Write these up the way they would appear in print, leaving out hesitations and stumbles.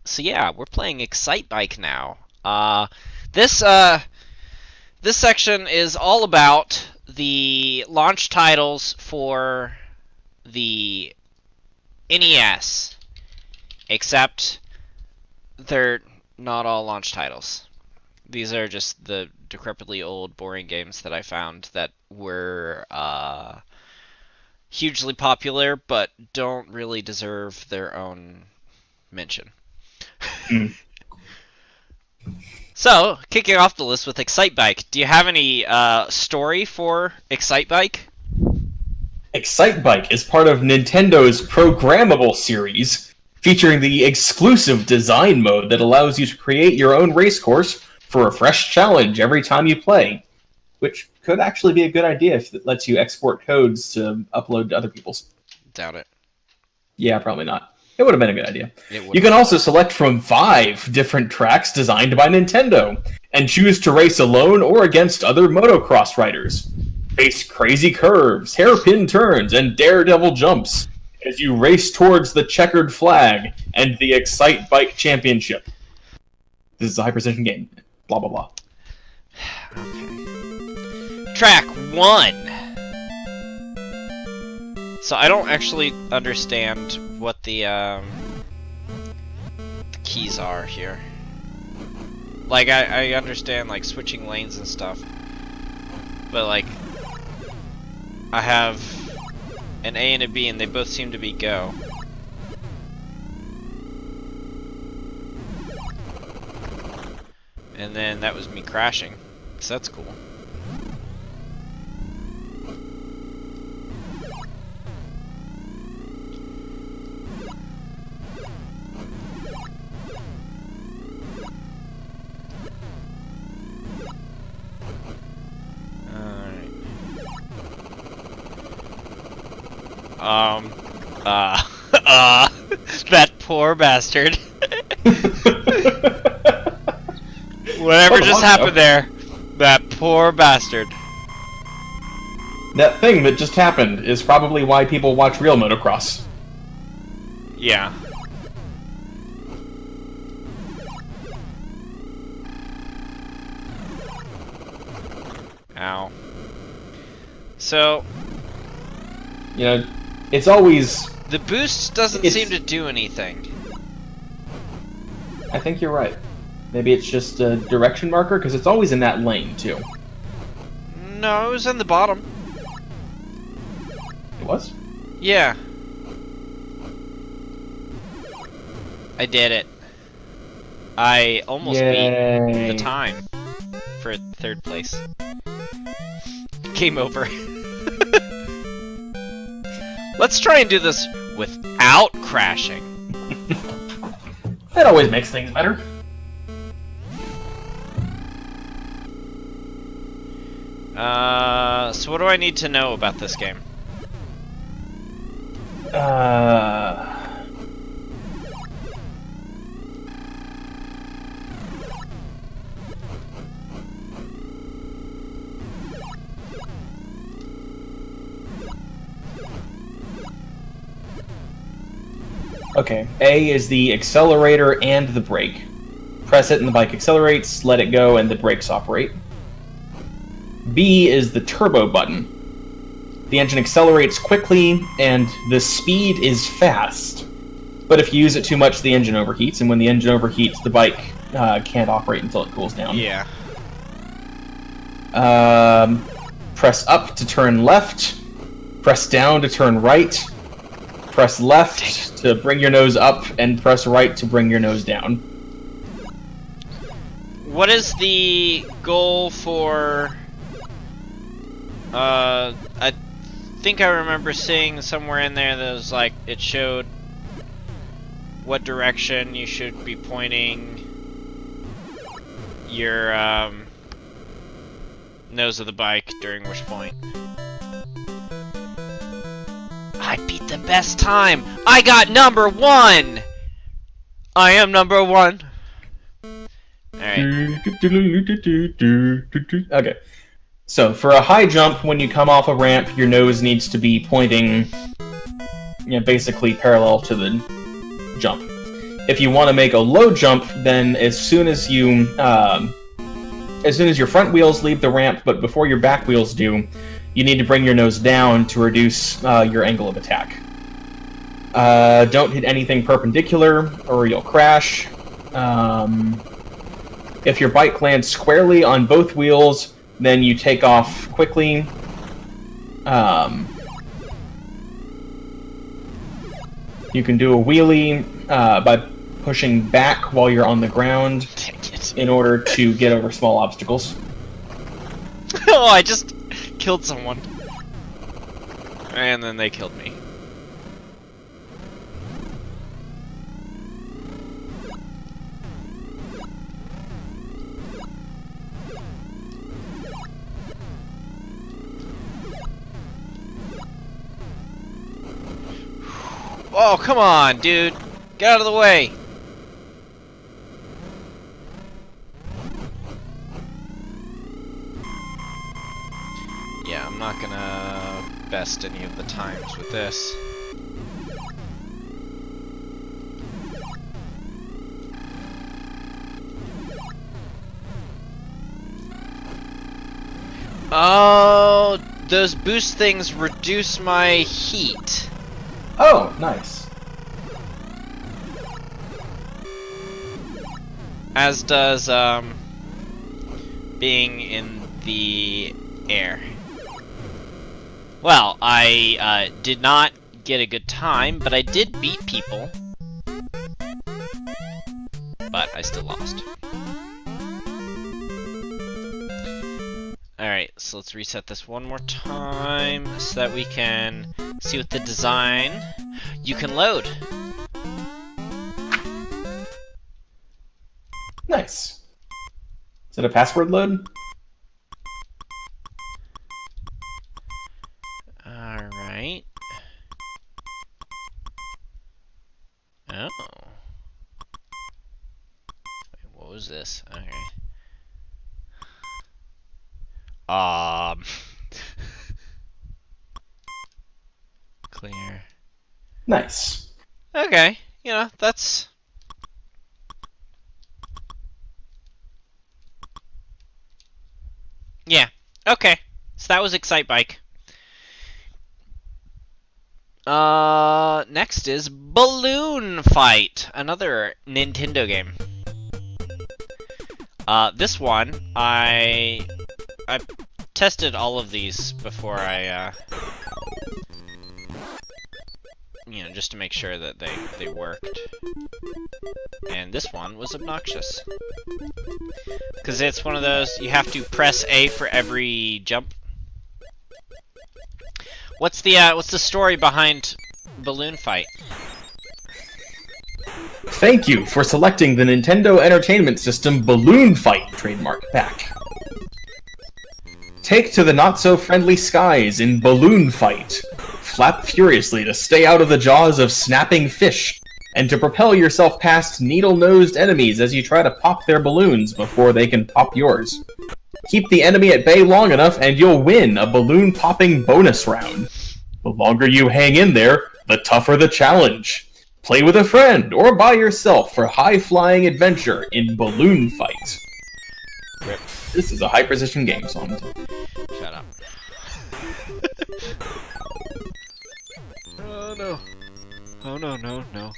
So yeah, we're playing Excitebike now. This this section is all about the launch titles for the NES, except they're not all launch titles. These are just the decrepitly old, boring games that I found that were hugely popular, but don't really deserve their own mention. Mm. So, kicking off the list with Excitebike, do you have any story for Excitebike? Excitebike is part of Nintendo's programmable series, featuring the exclusive design mode that allows you to create your own race course for a fresh challenge every time you play, which could actually be a good idea if it lets you export codes to upload to other people's. Doubt it. Yeah, probably not. It would have been a good idea. It would. You can also select from 5 different tracks designed by Nintendo, and choose to race alone or against other motocross riders. Face crazy curves, hairpin turns, and daredevil jumps as you race towards the checkered flag and the Excitebike Championship. This is a high-precision game. Blah, blah, blah. Okay. Track 1. So I don't actually understand what the keys are here. Like, I understand, like, switching lanes and stuff. But, like, I have an A and a B, and they both seem to be go. And then that was me crashing. So that's cool. That poor bastard. Whatever just happened there, that poor bastard. That thing that just happened is probably why people watch real motocross. Yeah. Ow. So, You know, it's always... the boost doesn't seem to do anything. I think you're right. Maybe it's just a direction marker, because it's always in that lane, too. No, it was in the bottom. It was? Yeah. I did it. I almost beat the time for 3rd place. Game over. Let's try and do this without crashing. That always makes things better. So what do I need to know about this game? Okay, A is the accelerator and the brake. Press it and the bike accelerates, let it go, and the brakes operate. B is the turbo button. The engine accelerates quickly, and the speed is fast. But if you use it too much, the engine overheats, and when the engine overheats, the bike can't operate until it cools down. Yeah. Press up to turn left. Press down to turn right. Press left to bring your nose up, and press right to bring your nose down. What is the goal for... I think I remember seeing somewhere in there that was like, it showed what direction you should be pointing your, nose of the bike during which point. I beat the best time! I got number 1! I am number 1! Alright. Okay. So for a high jump, when you come off a ramp, your nose needs to be pointing, basically parallel to the jump. If you want to make a low jump, then as soon as your front wheels leave the ramp, but before your back wheels do, you need to bring your nose down to reduce your angle of attack. Don't hit anything perpendicular, or you'll crash. If your bike lands squarely on both wheels, then you take off quickly. You can do a wheelie by pushing back while you're on the ground in order to get over small obstacles. Oh, I just killed someone. And then they killed me. Oh, come on, dude. Get out of the way. Yeah, I'm not gonna best any of the times with this. Oh, those boost things reduce my heat. Oh, nice. As does, being in the air. Well, I, did not get a good time, but I did beat people. But I still lost. Alright, so let's reset this one more time so that we can see what the design you can load. Nice. Is it a password load? Alright. Oh. Wait, what was this? Okay. Clear. Nice. Okay, you know, that's... Yeah, okay. So that was Excitebike. Next is Balloon Fight, another Nintendo game. This one, I tested all of these before I, just to make sure that they worked. And this one was obnoxious. Because it's one of those, you have to press A for every jump. What's the story behind Balloon Fight? Thank you for selecting the Nintendo Entertainment System Balloon Fight trademark pack. Take to the not-so-friendly skies in Balloon Fight. Flap furiously to stay out of the jaws of snapping fish, and to propel yourself past needle-nosed enemies as you try to pop their balloons before they can pop yours. Keep the enemy at bay long enough and you'll win a balloon-popping bonus round. The longer you hang in there, the tougher the challenge. Play with a friend or by yourself for high-flying adventure in Balloon Fight. Rip. This is a high-precision game song. Shut up. Oh no. Oh no, no, no.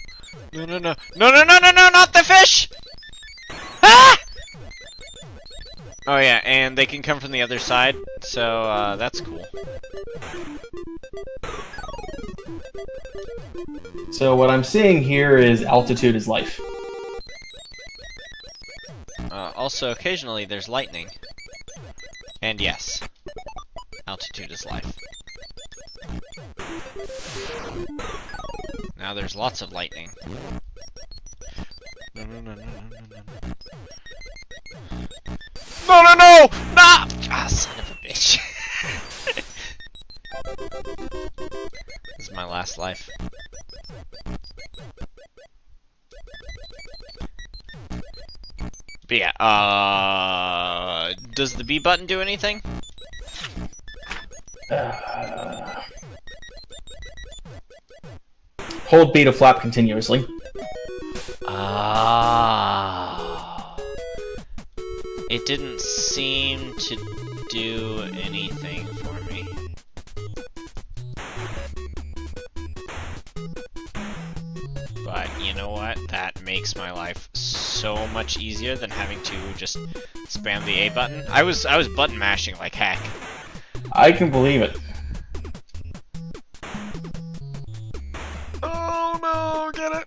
No, no, no. No, no, no, no, no, not the fish! Ah! Oh yeah, and they can come from the other side, so, that's cool. So what I'm seeing here is altitude is life. Also, occasionally there's lightning. And yes, altitude is life. Now there's lots of lightning. No, no, no, no, no, no, no. No, no, no! Nah! Ah, son of a bitch. This is my last life. But yeah, does the B button do anything? Hold B to flap continuously. Ah. It didn't seem to do anything for me. But you know what? That makes my life so much easier than having to just spam the A button. I was button mashing like heck. I can believe it. Oh no, get it!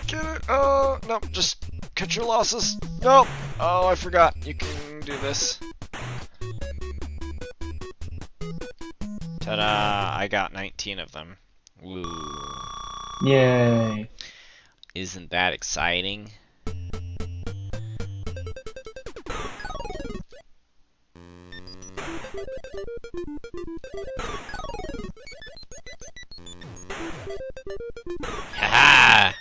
Get it! Oh, no, just cut your losses. No! Oh, I forgot. You can do this. Ta-da! I got 19 of them. Woo. Yay. Isn't that exciting? Haha!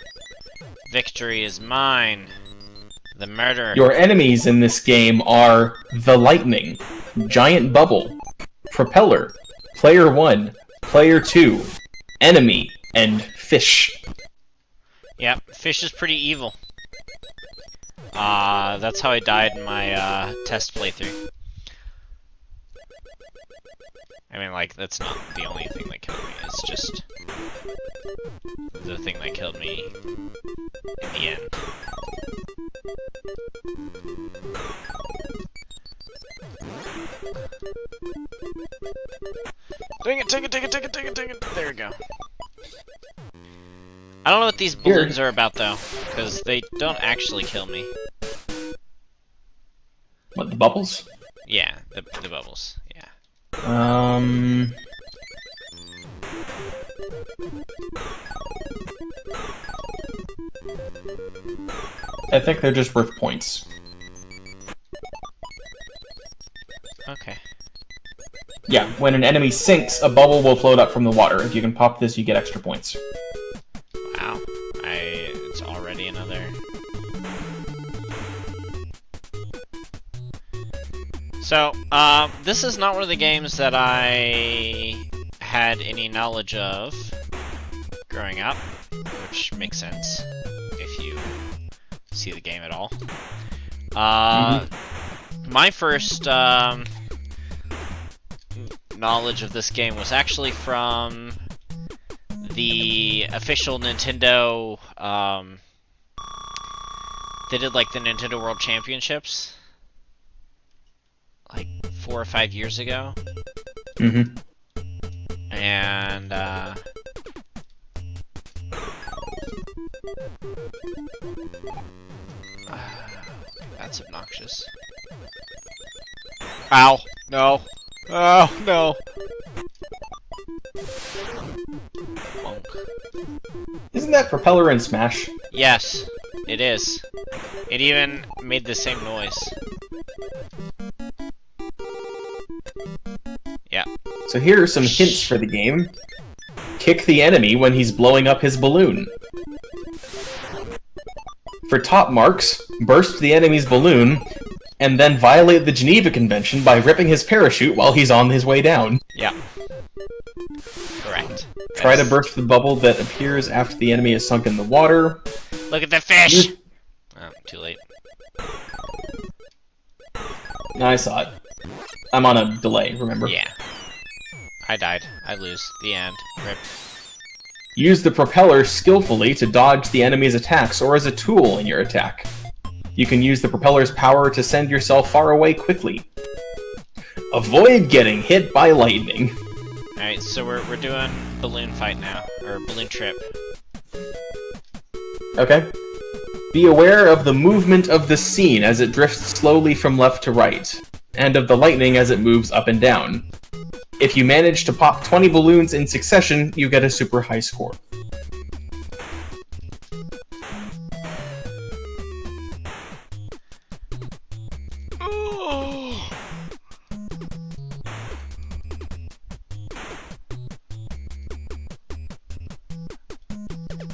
Victory is mine. The murder. Your enemies in this game are the Lightning, Giant Bubble, Propeller, Player 1, Player 2, Enemy, and Fish. Yep, Fish is pretty evil. That's how I died in my test playthrough. I mean, like, that's not the only thing that killed me, it's just the thing that killed me in the end. Dang it, take it, take it, take it, take it, take it! There we go. I don't know what these balloons are about, though, because they don't actually kill me. What, the bubbles? Yeah, the bubbles, yeah. I think they're just worth points. Okay. Yeah, when an enemy sinks, a bubble will float up from the water. If you can pop this, you get extra points. Wow. It's already another... So, this is not one of the games that I had any knowledge of growing up, which makes sense if you see the game at all. My first knowledge of this game was actually from the official Nintendo, they did like the Nintendo World Championships like 4 or 5 years ago. Mm-hmm. And that's obnoxious. Ow! No! Oh no! Bonk. Isn't that Propeller in Smash? Yes, it is. It even made the same noise. Yeah. So here are some hints for the game. Kick the enemy when he's blowing up his balloon. For top marks, burst the enemy's balloon, and then violate the Geneva Convention by ripping his parachute while he's on his way down. Yeah. Correct. Try to burst the bubble that appears after the enemy is sunk in the water. Look at the fish! Oh, too late. I saw it. I'm on a delay, remember? Yeah. I died. I lose. The end. Rip. Use the propeller skillfully to dodge the enemy's attacks or as a tool in your attack. You can use the propeller's power to send yourself far away quickly. Avoid getting hit by lightning. Alright, so we're doing balloon fight now. Or balloon trip. Okay. Be aware of the movement of the scene as it drifts slowly from left to right, and of the lightning as it moves up and down. If you manage to pop 20 balloons in succession, you get a super high score.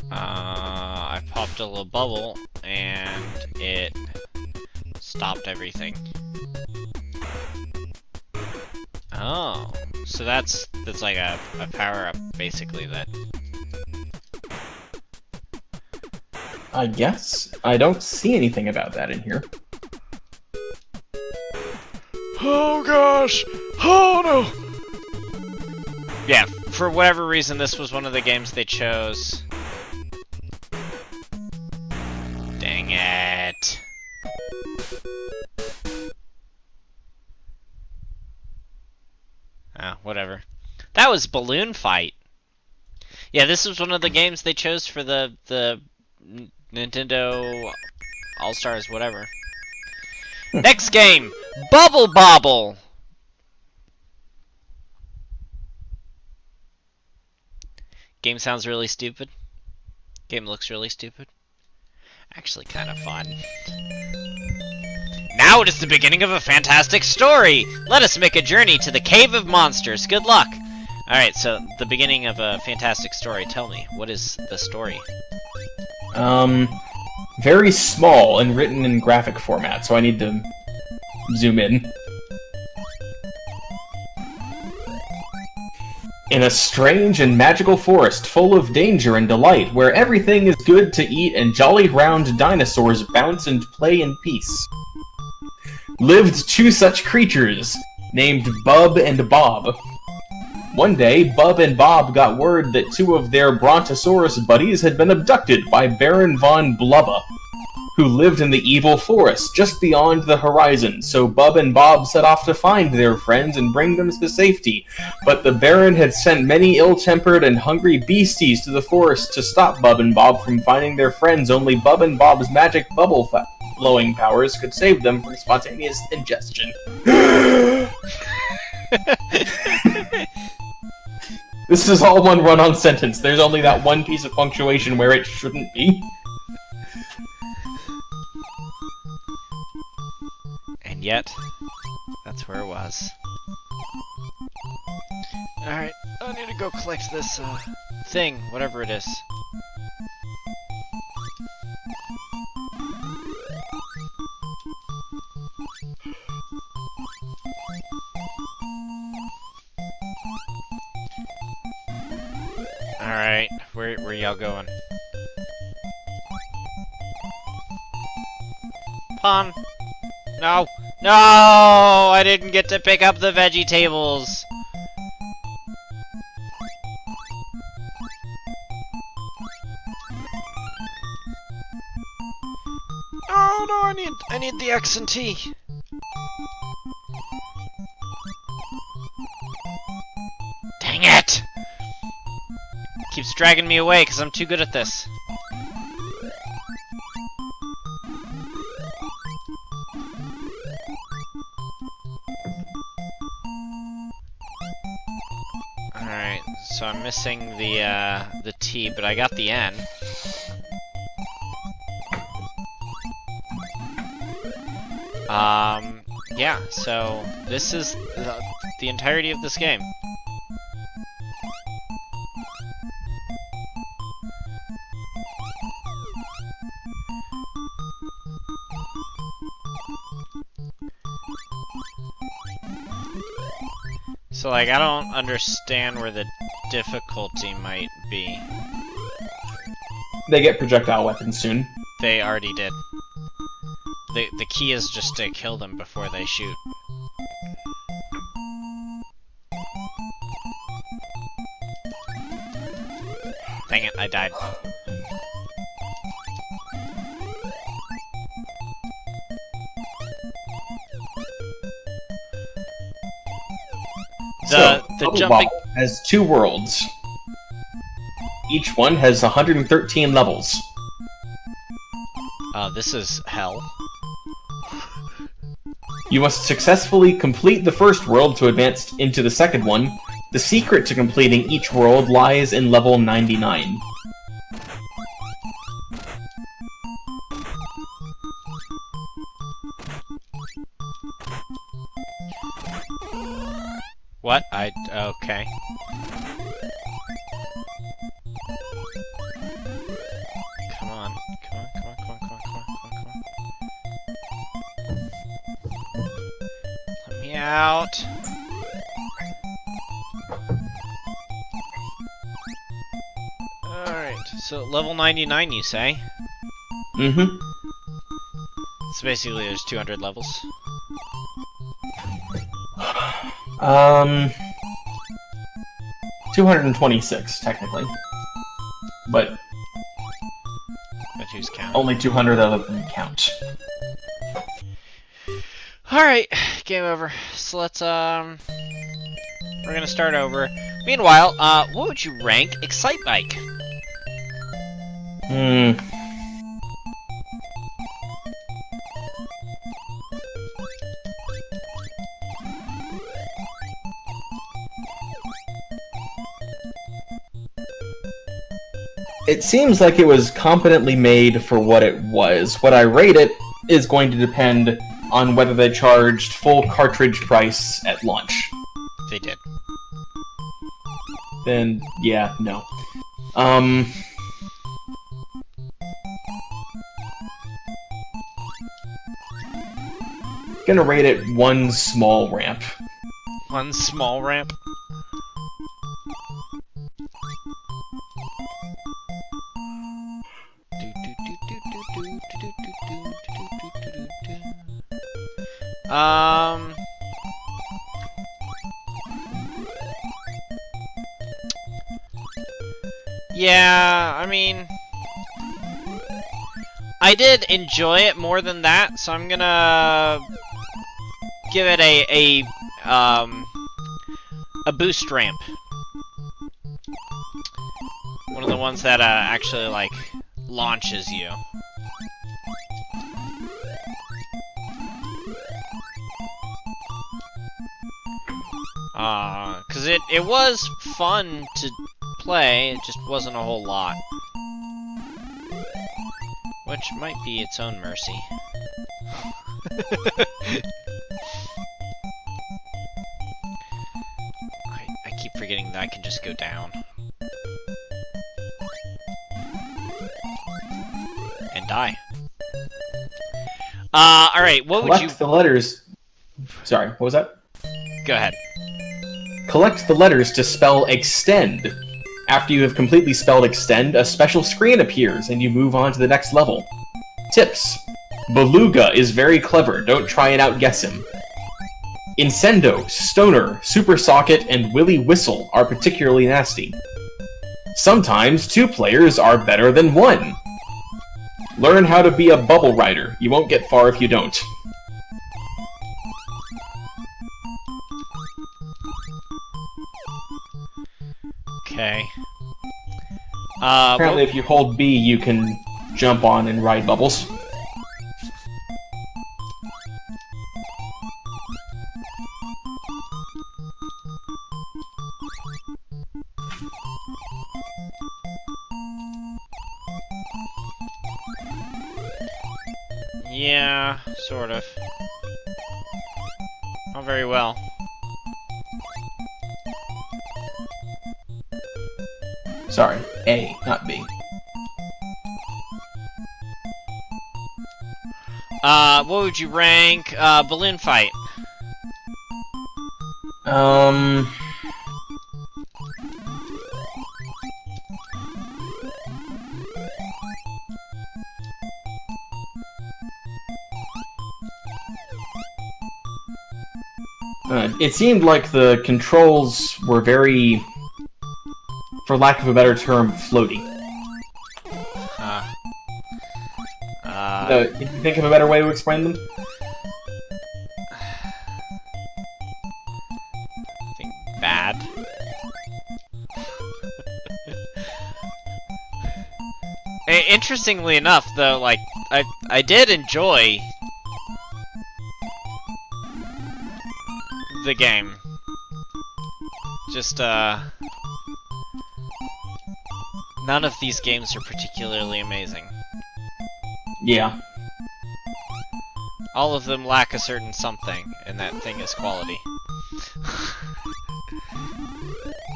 I popped a little bubble, and it stopped everything. Oh, so that's like a power-up, basically, that... I guess. I don't see anything about that in here. Oh gosh! Oh no! Yeah, for whatever reason, this was one of the games they chose. Dang it. Ah, whatever. That was Balloon Fight. Yeah, this was one of the games they chose for the Nintendo All-Stars, whatever. Next game! Bobble! Game sounds really stupid. Game looks really stupid. Actually kind of fun. Now it is the beginning of a fantastic story! Let us make a journey to the Cave of Monsters. Good luck! Alright, so the beginning of a fantastic story. Tell me, what is the story? Very small and written in graphic format, so I need to zoom in. In a strange and magical forest full of danger and delight, where everything is good to eat and jolly round dinosaurs bounce and play in peace, lived two such creatures, named Bub and Bob. One day, Bub and Bob got word that two of their Brontosaurus buddies had been abducted by Baron von Blubba, who lived in the evil forest just beyond the horizon, so Bub and Bob set off to find their friends and bring them to safety. But the Baron had sent many ill-tempered and hungry beasties to the forest to stop Bub and Bob from finding their friends. Only Bub and Bob's magic bubble blowing powers could save them from spontaneous ingestion. This is all one run-on sentence. There's only that one piece of punctuation where it shouldn't be. And yet, that's where it was. Alright, I need to go collect this, thing, whatever it is. Alright, where y'all going? Pon! No! No! I didn't get to pick up the veggie tables! Oh no, I need the X and T! Dang it! Keeps dragging me away because I'm too good at this. Alright, so I'm missing the T, but I got the N. Yeah, so this is the entirety of this game. So, like, I don't understand where the difficulty might be. They get projectile weapons soon. They already did. The key is just to kill them before they shoot. Dang it, I died. The jumping Bobble has two worlds. Each one has 113 levels. This is hell. You must successfully complete the first world to advance into the second one. The secret to completing each world lies in level 99. What? Okay. Come on. Let me out. So, level 99, you say? Mm-hmm. So basically there's 200 levels. 226, technically. But who's counting? only 200 of them count. Alright, game over. So let's, we're gonna start over. Meanwhile, what would you rank Excitebike? It seems like it was competently made for what it was. What I rate it is going to depend on whether they charged full cartridge price at launch. They did. Then, yeah, no. Gonna rate it one small ramp. One small ramp? Yeah, I mean, I did enjoy it more than that, so I'm gonna give it a boost ramp. One of the ones that actually like launches you. Cause it was fun to play, it just wasn't a whole lot. Which might be its own mercy. I keep forgetting that I can just go down. And die. Alright, what would you... Collect the letters... Sorry, what was that? Go ahead. Collect the letters to spell extend. After you have completely spelled extend, a special screen appears and you move on to the next level. Tips. Beluga is very clever, don't try and outguess him. Incendo, Stoner, Super Socket, and Willy Whistle are particularly nasty. Sometimes 2 players are better than 1. Learn how to be a bubble rider. You won't get far if you don't. Okay. Apparently if you hold B, you can jump on and ride bubbles. Yeah, sort of. Not very well. Sorry, A, not B. What would you rank, balloon fight? It seemed like the controls were very, for lack of a better term, floaty. Can you think of a better way to explain them? I think bad. Interestingly enough, though, like, I did enjoy the game. Just, none of these games are particularly amazing. Yeah. All of them lack a certain something, and that thing is quality.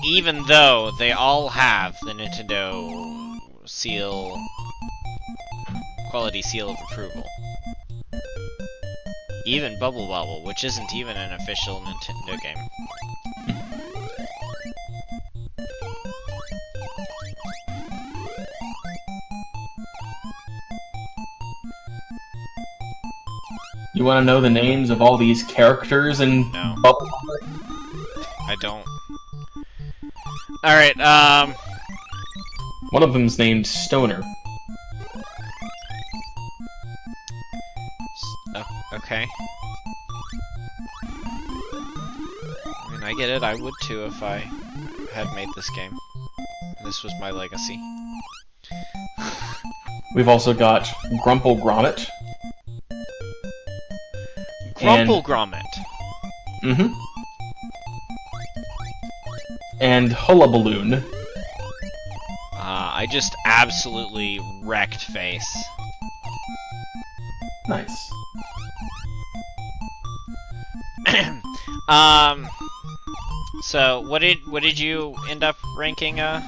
Even though they all have the Nintendo seal... quality seal of approval. Even Bobble, which isn't even an official Nintendo game. You want to know the names of all these characters in No. Bubble? I don't. Alright, One of them's named Stoner. Okay. I mean, I get it. I would too if I had made this game. This was my legacy. We've also got Grumple Grommet. Grumple Grommet. Mm-hmm. And Hullaballoon. I just absolutely wrecked face. Nice. So what did you end up ranking? The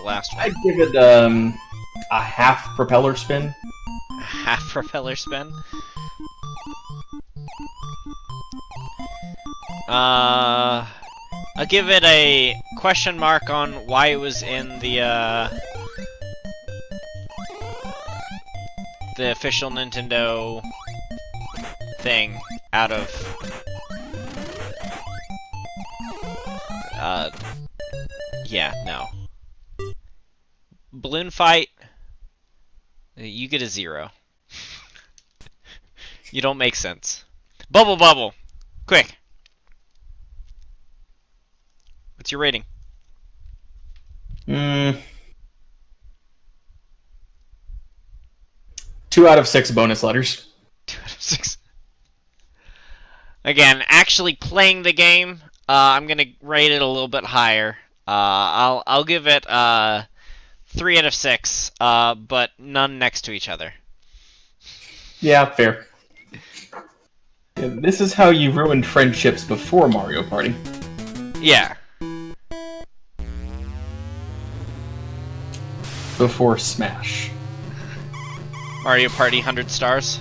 last one. I'd give it a half propeller spin. Half propeller spin. I'll give it a question mark on why it was in the official Nintendo thing out of yeah, no. Balloon fight, you get a 0. You don't make sense. Bubble, quick. What's your rating? 2 out of 6 bonus letters. 2 out of 6. Again, actually playing the game, I'm gonna rate it a little bit higher. I'll give it 3 out of 6, but none next to each other. Yeah, fair. This is how you ruined friendships before Mario Party. Yeah. Before Smash. Mario Party 100 stars.